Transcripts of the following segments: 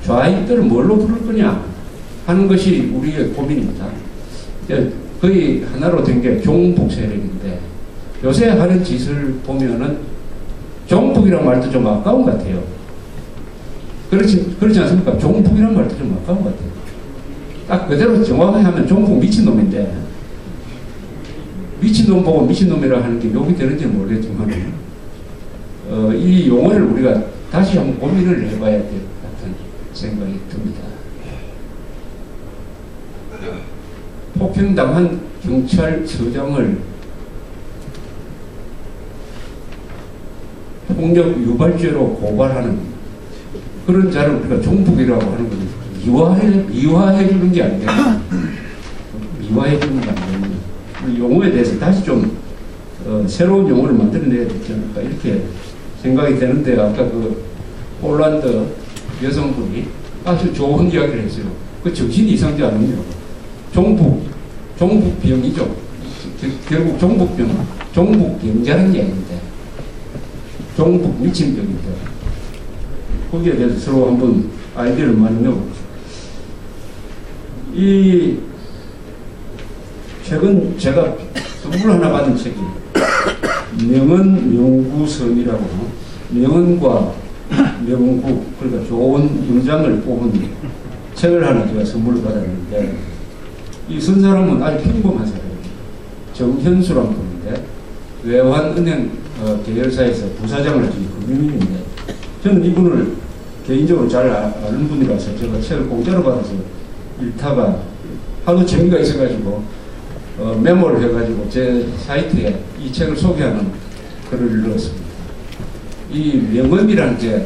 좌익들을 뭘로 부를 거냐 하는 것이 우리의 고민입니다. 거의 하나로 된 게 종북 세력인데 요새 하는 짓을 보면은 종북이란 말도 좀 아까운 것 같아요. 그렇지 않습니까? 종북이란 말도 좀 아까운 것 같아요. 딱 그대로 정확하게 하면 종북 미친놈인데 미친놈 보고 미친놈이라 하는 게 욕이 되는지는 모르겠지만 이 용어를 우리가 다시 한번 고민을 해봐야 될 것 같은 생각이 듭니다. 폭행당한 경찰서장을 폭력 유발죄로 고발하는 그런 자를 우리가 종북이라고 하는 건 미화해 주는 게 안 됩니다. 미화해 주는 게 안 됩니다. 용어에 대해서 다시 좀 새로운 용어를 만들어내야 되지 않을까 이렇게 생각이 되는데 아까 그 폴란드 여성분이 아주 좋은 이야기를 했어요. 그 정신이 이상지 않으면 종북병이죠. 결국 종북병자는 얘기인데 종북 미친병인데 거기에 대해서 서로 한번 아이디어를 많이 내봅시다. 이 최근 제가 선물 하나 받은 책이 명언 명구선이라고 명언과 명구 그러니까 좋은 문장을 뽑은 책을 하나 제가 선물을 받았는데 이 쓴 사람은 아주 평범한 사람이에요. 정현수라는 분인데 외환은행 계열사에서 부사장을 지낸 금융인인데 저는 이분을 개인적으로 잘 아는 분이라서 제가 책을 공짜로 받아서 읽다가 하도 재미가 있어가지고 메모를 해가지고 제 사이트에 이 책을 소개하는 글을 넣었습니다. 이 명언이라는 게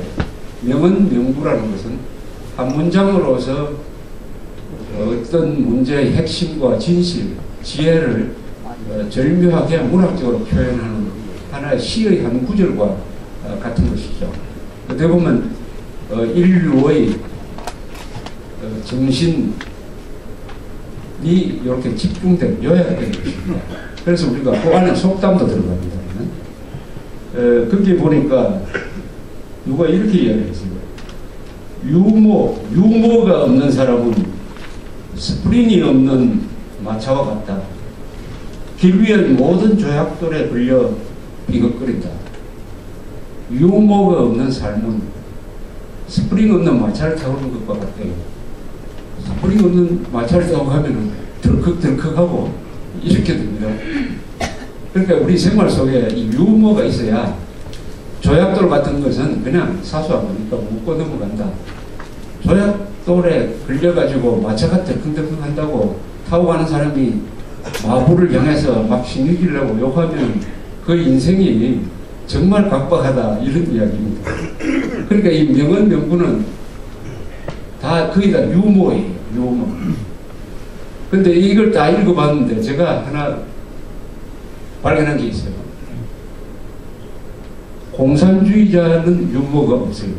명언 명구라는 것은 한 문장으로서 어떤 문제의 핵심과 진실, 지혜를 절묘하게 문학적으로 표현하는 하나의 시의 한 구절과 같은 것이죠. 어떻게 보면 인류의 정신이 이렇게 집중된 요약된 것입니다. 그래서 우리가 그 안에 속담도 들어갑니다. 거기 보니까 누가 이렇게 이야기했어요. 유머가 없는 사람은 스프링이 없는 마차와 같다. 길 위의 모든 조약돌에 걸려 비걱거린다. 유머가 없는 삶은 스프링 없는 마차를 타고 오는 것과 같아요. 스프링 없는 마차를 타고 가면은 덜컥덜컥하고 이렇게 됩니다. 그러니까 우리 생활 속에 이 유머가 있어야 조약돌 같은 것은 그냥 사소한 거니까 묻고 넘어간다. 조약돌에 걸려가지고 마차가 덜컹덜컹 한다고 타고 가는 사람이 마부를 향해서 막 신경질내고 욕하면 그 인생이 정말 각박하다 이런 이야기입니다. 그러니까 이 명언 명구는 다 거의 다 유머예요. 유머. 근데 이걸 다 읽어봤는데 제가 하나 발견한 게 있어요. 공산주의자는 유머가 없어요.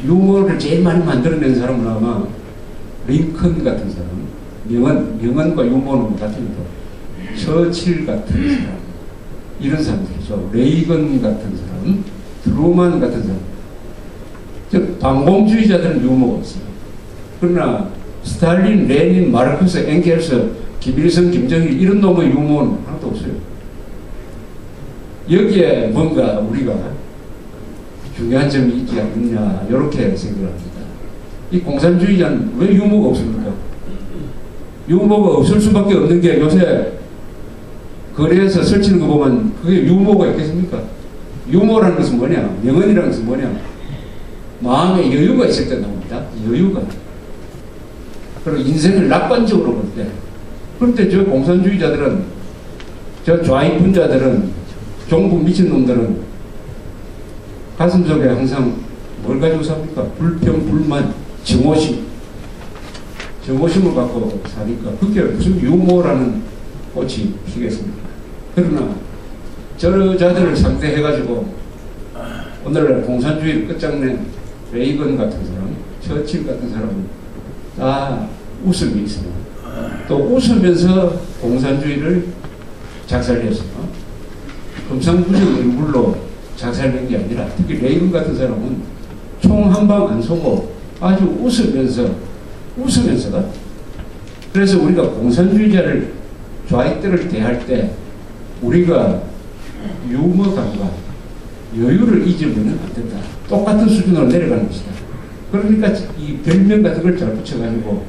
유머를 제일 많이 만들어낸 사람은 아마 링컨 같은 사람, 명언과 유머는 같으니까 처칠 같은 사람, 이런 사람들이죠. 레이건 같은 사람, 트루만 같은 사람. 즉 반공주의자들은 유머가 없어요. 그러나 스탈린, 레닌, 마르크스, 엥겔스, 김일성, 김정일 이런 놈의 유머는 하나도 없어요. 여기에 뭔가 우리가 중요한 점이 있지 않느냐 이렇게 생각을 합니다. 이 공산주의자는 왜 유머가 없습니까? 유머가 없을 수밖에 없는 게 요새 거리에서 설치는 거 보면 그게 유머가 있겠습니까? 유머라는 것은 뭐냐? 명언이라는 것은 뭐냐? 마음에 여유가 있을 때 나옵니다. 여유가. 그리고 인생을 낙관적으로 볼 때. 그런데 저 공산주의자들은, 저 좌익분자들은, 종북 미친놈들은 가슴속에 항상 뭘 가지고 삽니까? 불평, 불만, 증오심. 증오심을 갖고 사니까 그게 무슨 유머라는 꽃이 피겠습니까? 그러나 저 자들을 상대해가지고 오늘날 공산주의를 끝장낸 레이건 같은 사람, 처칠 같은 사람은 다 웃음이 있어요. 또 웃으면서 공산주의를 작살냈어요. 금상부적 얼굴로 작살낸 게 아니라 특히 레이건 같은 사람은 총 한 방 안 쏘고 아주 웃으면서 그래서 우리가 공산주의자를 좌익들을 대할 때 우리가 유머 감각, 여유를 잊으면 안 된다. 똑같은 수준으로 내려가는 것이다. 그러니까 이 별명 같은 걸 잘 붙여가지고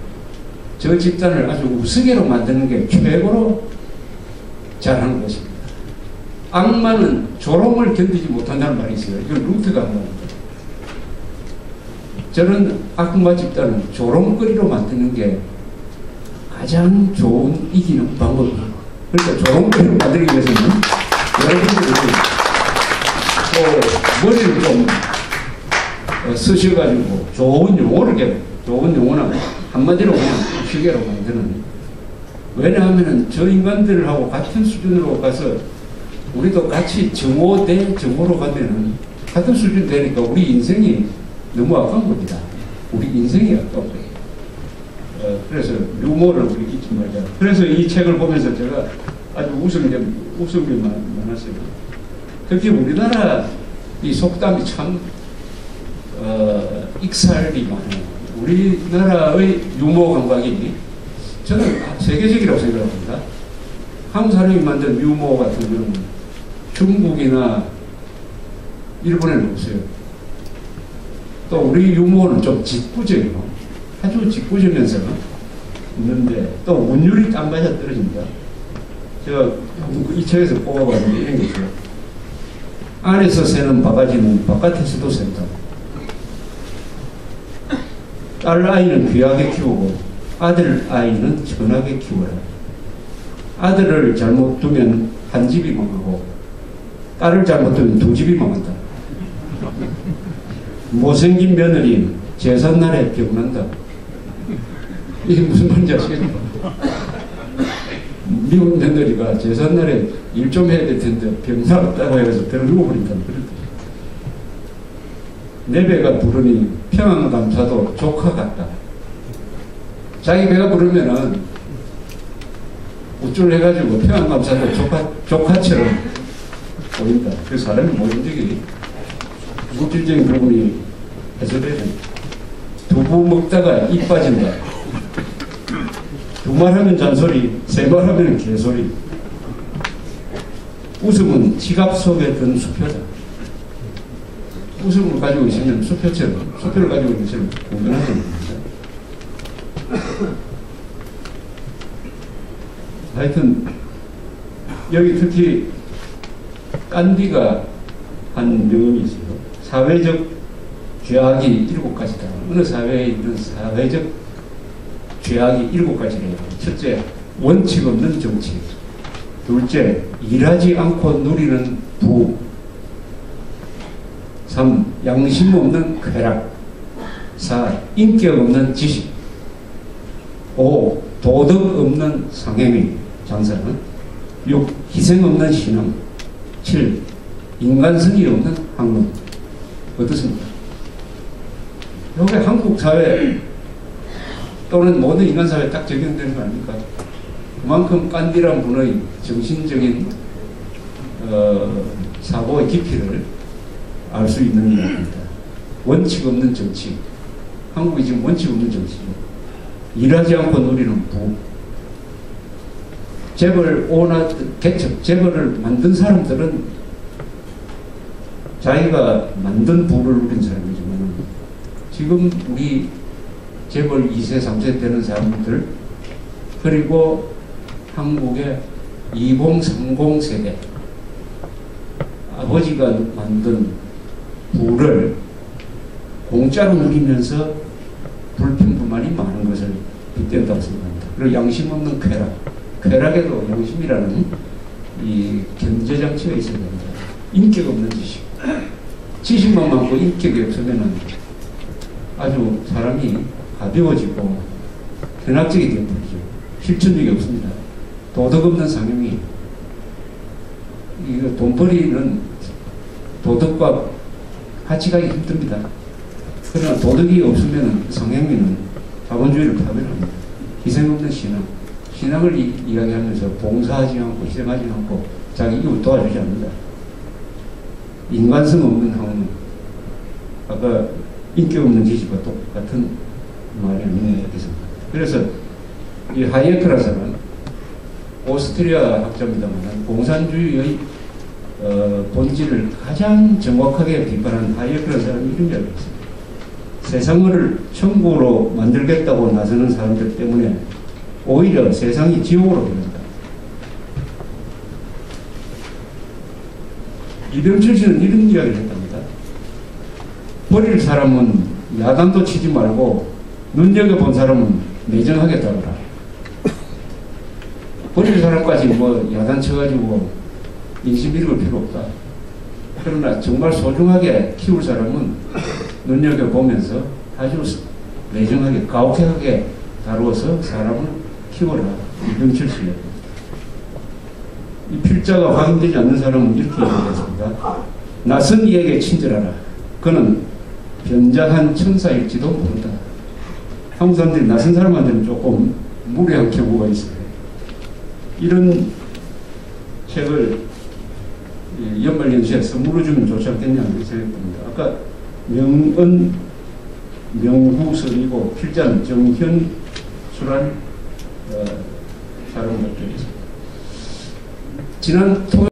저 집단을 아주 우스개로 만드는 게 최고로 잘하는 것입니다. 악마는 조롱을 견디지 못한다는 말이 있어요. 이건 루트가 한 말입니다. 저는 악마 집단은 조롱거리로 만드는 게 가장 좋은 이기는 방법입니다. 그러니까 조롱거리로 만들기 위해서는 여러분들이 머리를 좀 쓰셔가지고 좋은 용어는 한마디로 그냥 시계로 만드는. 왜냐하면 저 인간들하고 같은 수준으로 가서 우리도 같이 정오 대 정오로 가면은 같은 수준 되니까 우리 인생이 너무 아까운 겁니다. 우리 인생이 아까운 거예요. 그래서 유머를 우리 잊지 말자. 그래서 이 책을 보면서 제가 아주 웃은 게 많았어요. 특히 우리나라 이 속담이 참 익살이 많아요. 우리나라의 유머 감각이 저는 세계적이라고 생각합니다. 한국 사람이 만든 유머 같은 경우는 중국이나 일본에는 없어요. 또 우리 유머는 좀 짓궂어요. 아주 짓궂으면서 있는데 또 운율이 딱 맞아 떨어집니다. 제가 이 책에서 뽑아봤는데 이런 게 있어요. 안에서 새는 바가지는 바깥에서도 샌다. 딸 아이는 귀하게 키우고 아들 아이는 천하게 키워라. 아들을 잘못 두면 한 집이 망하고 딸을 잘못 두면 두 집이 망한다. 못생긴 며느리 제삿날에 병난다. 이게 무슨 말인지 아시겠죠? 미국 며느리가 제삿날에 일 좀 해야 될 텐데 병났다고 해서 들어 누워버린다는 그런 뜻이에요. 내 배가 부르니 평안감사도 조카 같다. 자기 배가 부르면은 우쭐 해가지고 평안감사도 조카처럼 보인다. 그 사람이 모든 물질적인 부분이 해소돼야 된다. 두부 먹다가 입 빠진다. 두 말 하면 잔소리, 세 말 하면 개소리. 웃음은 지갑 속에 든 수표다. 웃음을 가지고 있으면 수표처럼, 수표를 가지고 있는 것처럼 공존하는 겁니다. 하여튼 여기 특히 깐디가 한 명언이 있어요. 사회적 죄악이 7가지다. 어느 사회에 있는 사회적 죄악이 7가지래요. 첫째, 원칙 없는 정치. 둘째, 일하지 않고 누리는 부. 3. 양심 없는 쾌락. 4. 인격 없는 지식. 5. 도덕 없는 상행위, 장사는. 6. 희생 없는 신앙. 7. 인간성이 없는 학문. 어떻습니까? 여기 한국 사회 또는 모든 인간 사회에 딱 적용되는 거 아닙니까? 그만큼 깐디란 분의 정신적인 사고의 깊이를 알 수 있는 이야기입니다. 원칙 없는 정치. 한국이 지금 원칙 없는 정치죠. 일하지 않고 누리는 부. 재벌 오나 개척, 재벌을 만든 사람들은 자기가 만든 부를 누린 사람이지만 지금 우리 재벌 2세, 3세 되는 사람들 그리고 한국의 2030 세대 아버지가 만든 부를 공짜로 누리면서 불평불만이 많은 것을 빗댄다고 생각합니다. 그리고 양심 없는 쾌락. 쾌락에도 양심이라는 이 견제장치가 있어야 됩니다. 인격 없는 지식. 지식만 많고 인격이 없으면 아주 사람이 가벼워지고 현학적이 되어버리죠. 실천력이 없습니다. 도덕 없는 상용이. 이거 돈벌이는 도덕과 같이 가기 힘듭니다. 그러나 도덕이 없으면 상행위는 자본주의를 파괴합니다. 희생 없는 신앙. 신앙을 이야기하면서 봉사하지 않고 희생하지 않고 자기 이웃 도와주지 않는다. 인간성 없는 학문, 아까 인기 없는 지식과 똑같은 말이 아니냐 이렇게 생각합니다. 그래서 이 하이에크라는 사람은 오스트리아 학자입니다만 공산주의의 본질을 가장 정확하게 비판한 하이에크라는 사람이 이런 이야기를 했습니다. 세상을 천국으로 만들겠다고 나서는 사람들 때문에 오히려 세상이 지옥으로 변한다. 이병철 씨는 이런 이야기를 했답니다. 버릴 사람은 야단도 치지 말고 눈여겨본 사람은 매정하게 따르라. 버릴 사람까지 뭐 야단 쳐가지고 인심 잃을 필요 없다. 그러나 정말 소중하게 키울 사람은 눈여겨보면서 아주 매정하게 가혹하게 다루어서 사람을 키워라. 이병철 씨예요. 이 필자가 확인되지 않는 사람은 이렇게 얘기했습니다. 낯선 이에게 친절하라. 그는 변장한 천사일지도 모른다. 한국 사람들이 낯선 사람한테는 조금 무례한 경우가 있어요. 이런 책을 연말연시에 선물로 주면 좋지 않겠냐 이렇게 생각합니다. 아까 명은 명후설이고 필자는 정현수란 사람을 지난